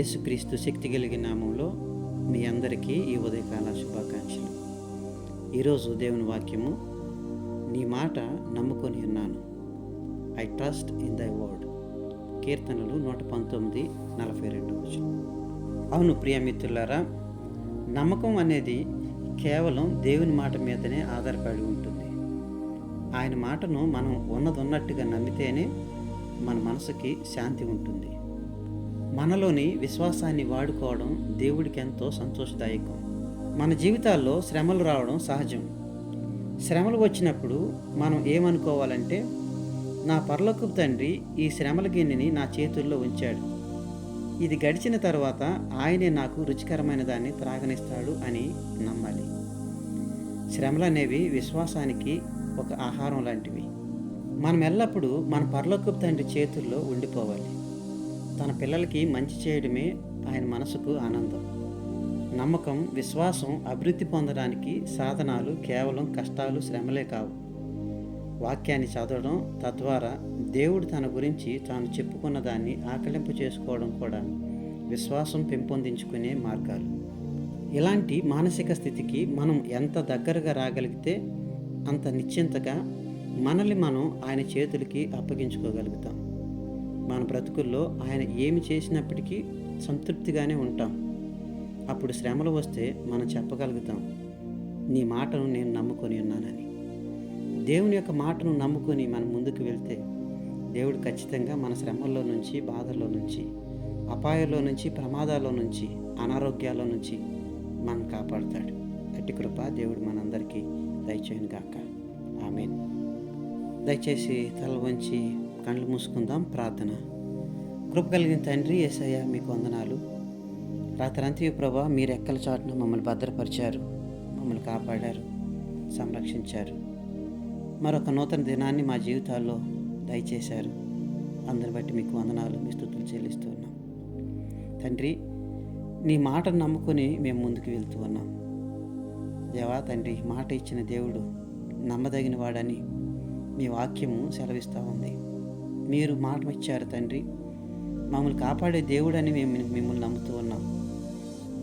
యేసుక్రీస్తు శక్తి కలిగిన నామంలో మీ అందరికీ ఈ ఉదయకాల శుభాకాంక్షలు. ఈరోజు దేవుని వాక్యము, నీ మాట నమ్ముకొని ఉన్నాను. I trust in thy word. కీర్తనలు 119:42. అవును ప్రియ మిత్రులారా, నమ్మకం అనేది కేవలం దేవుని మాట మీదనే ఆధారపడి ఉంటుంది. ఆయన మాటను మనం ఉన్నట్టుగా నమ్మితేనే మన మనసుకి శాంతి ఉంటుంది. మనలోని విశ్వాసాన్ని వాడుకోవడం దేవుడికి ఎంతో సంతోషదాయకం. మన జీవితాల్లో శ్రమలు రావడం సహజం. శ్రమలు వచ్చినప్పుడు మనం ఏమనుకోవాలంటే, నా పరలోకపు తండ్రి ఈ శ్రమల గిన్నెని నా చేతుల్లో ఉంచాడు, ఇది గడిచిన తర్వాత ఆయనే నాకు రుచికరమైన దాన్ని త్రాగనిస్తాడు అని నమ్మాలి. శ్రమలు అనేవి విశ్వాసానికి ఒక ఆహారం లాంటివి. మనం ఎల్లప్పుడూ మన పరలోకపు తండ్రి చేతుల్లో ఉండిపోవాలి. తన పిల్లలకి మంచి చేయడమే ఆయన మనసుకు ఆనందం. నమ్మకం, విశ్వాసం అభివృద్ధి పొందడానికి సాధనాలు కేవలం కష్టాలు, శ్రమలే కావు. వాక్యాన్ని చదవడం, తద్వారా దేవుడు తన గురించి తాను చెప్పుకున్న దాన్ని ఆకలింపు చేసుకోవడం కూడా విశ్వాసం పెంపొందించుకునే మార్గాలు. ఇలాంటి మానసిక స్థితికి మనం ఎంత దగ్గరగా రాగలిగితే అంత నిశ్చింతగా మనల్ని మనం ఆయన చేతులకి అప్పగించుకోగలుగుతాం. మన బ్రతుకుల్లో ఆయన ఏమి చేసినప్పటికీ సంతృప్తిగానే ఉంటాం. అప్పుడు శ్రమలు వస్తే మనం చెప్పగలుగుతాం, నీ మాటను నేను నమ్ముకొని ఉన్నానని. దేవుని యొక్క మాటను నమ్ముకొని మనం ముందుకు వెళ్తే దేవుడు ఖచ్చితంగా మన శ్రమల్లో నుంచి, బాధల్లో నుంచి, అపాయాల్లో నుంచి, ప్రమాదాల్లో నుంచి, అనారోగ్యాల నుంచి మనం కాపాడుతాడు. అట్టి కృప దేవుడు మనందరికీ దయచేయను గాక. ఆమేన్. దయచేసి తల వంచి కళ్ళు మూసుకుందాం. ప్రార్థన. కృప కలిగిన తండ్రి యేసయ్య, మీకు వందనాలు. రాత్రంతా ప్రభా, మీరు ఎక్కల చాటున మమ్మల్ని భద్రపరిచారు, మమ్మల్ని కాపాడారు, సంరక్షించారు. మరొక నూతన దినాన్ని మా జీవితాల్లో దయచేశారు. అందరి బట్టి మీకు వందనాలు, మీ స్తుతులు చెల్లిస్తూ ఉన్నాం. తండ్రి, నీ మాటను నమ్ముకొని మేము ముందుకు వెళ్తూ ఉన్నాం. దేవా తండ్రి, మాట ఇచ్చిన దేవుడు నమ్మదగిన వాడని మీ వాక్యము సెలవిస్తూ ఉంది. మీరు మాట ఇచ్చారు తండ్రి, మమ్మల్ని కాపాడే దేవుడని మేము మిమ్మల్ని నమ్ముతూ ఉన్నాం.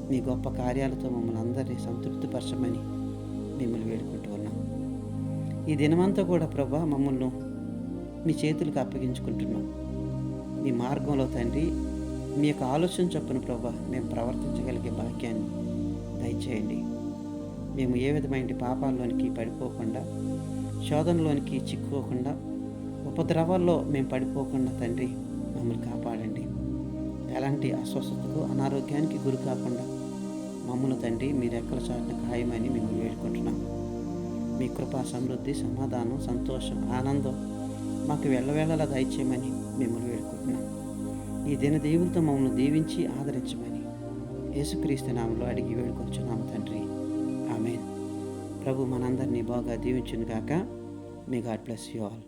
మీ గొప్ప కార్యాలతో మమ్మల్ని అందరినీ సంతృప్తిపరచమని మిమ్మల్ని వేడుకుంటూ ఉన్నాం. ఈ దినమంతా కూడా ప్రభా, మమ్మల్ని మీ చేతులకు అప్పగించుకుంటున్నాం. మీ మార్గంలో తండ్రి, మీ యొక్క ఆలోచన చొప్పున ప్రభా మేము ప్రవర్తించగలిగే భాగ్యాన్ని దయచేయండి. మేము ఏ విధమైన పాపాల్లోనికి పడిపోకుండా, శోధనలోనికి చిక్కుకోకుండా, ఉపద్రవాల్లో మేము పడిపోకుండా తండ్రి మమ్మల్ని కాపాడండి. ఎలాంటి అస్వస్థతకు, అనారోగ్యానికి గురి కాకుండా మమ్మల్ని తండ్రి మీరు ఎక్కల చాటున ఖాయమని మిమ్మల్ని వేడుకుంటున్నాం. మీ కృపా, సమృద్ధి, సమాధానం, సంతోషం, ఆనందం మాకు వెళ్ళవేళలా దయచేయమని మిమ్మల్ని వేడుకుంటున్నాం. ఈ దిన దేవులతో మమ్మల్ని దీవించి ఆదరించమని యేసుక్రీస్తు నామములో అడిగి వేడుకొంచున్నాము తండ్రి. ఆమేన్. ప్రభు మనందరినీ బాగా దీవించును గాక. May God bless you all.